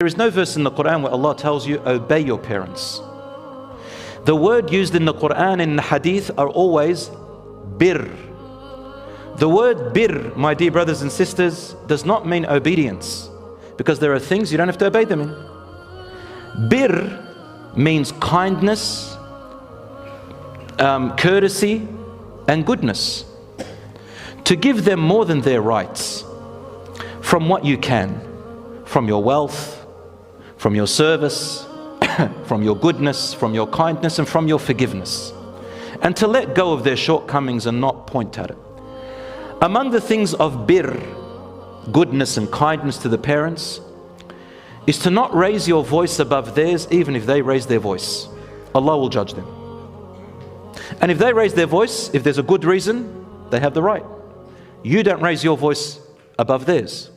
there is no verse in the Quran where Allah tells you, obey your parents. The word used in the Quran and the Hadith are always bir. The word bir, my dear brothers and sisters, does not mean obedience, because there are things you don't have to obey them in. Bir means kindness, courtesy, and goodness. To give them more than their rights, from what you can, from your wealth, from your service, from your goodness, from your kindness, and from your forgiveness. And to let go of their shortcomings and not point at it. Among the things of bir, goodness and kindness to the parents, is to not raise your voice above theirs, even if they raise their voice. Allah will judge them. And if they raise their voice, if there's a good reason, they have the right. You don't raise your voice above theirs,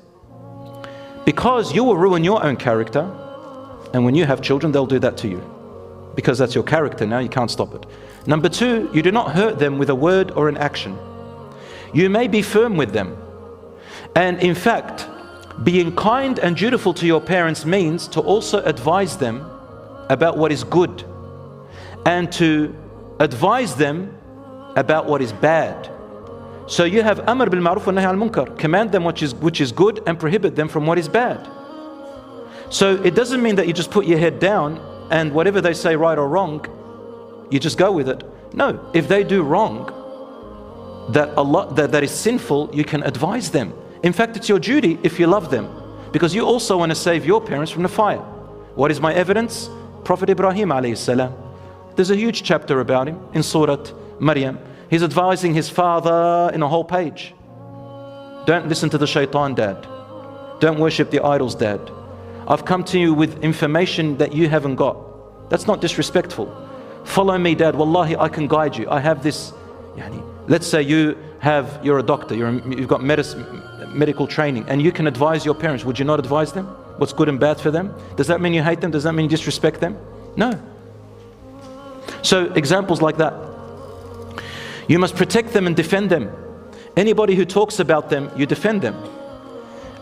because you will ruin your own character, and when you have children, they'll do that to you, because that's your character now, you can't stop it. Number two, you do not hurt them with a word or an action. You may be firm with them, and in fact, being kind and dutiful to your parents means to also advise them about what is good, and to advise them about what is bad. So you have amr bil ma'ruf wa nahy al munkar, command them which is good and prohibit them from what is bad. So it doesn't mean that you just put your head down and whatever they say, right or wrong, you just go with it. No, if they do wrong, that is sinful, you can advise them. In fact, it's your duty if you love them, because you also want to save your parents from the fire. What is my evidence? Prophet Ibrahim alayhi salam. There's a huge chapter about him in Surah Maryam. He's advising his father in a whole page. Don't listen to the shaitan, dad. Don't worship the idols, dad. I've come to you with information that you haven't got. That's not disrespectful. Follow me, dad. Wallahi, I can guide you. I have this. Let's say you're a doctor, you've got medical training, and you can advise your parents. Would you not advise them? What's good and bad for them? Does that mean you hate them? Does that mean you disrespect them? No. So examples like that. You must protect them and defend them. Anybody who talks about them, you defend them.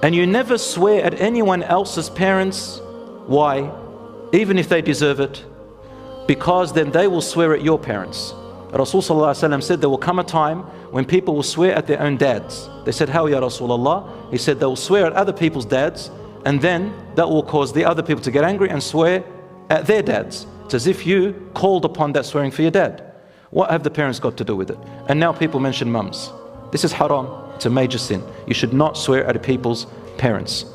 And you never swear at anyone else's parents. Why? Even if they deserve it. Because then they will swear at your parents. Rasulullah said there will come a time when people will swear at their own dads. They said, how ya Rasulullah? He said they will swear at other people's dads, and then that will cause the other people to get angry and swear at their dads. It's as if you called upon that swearing for your dad. What have the parents got to do with it? And now people mention mums. This is haram. It's a major sin. You should not swear at people's parents.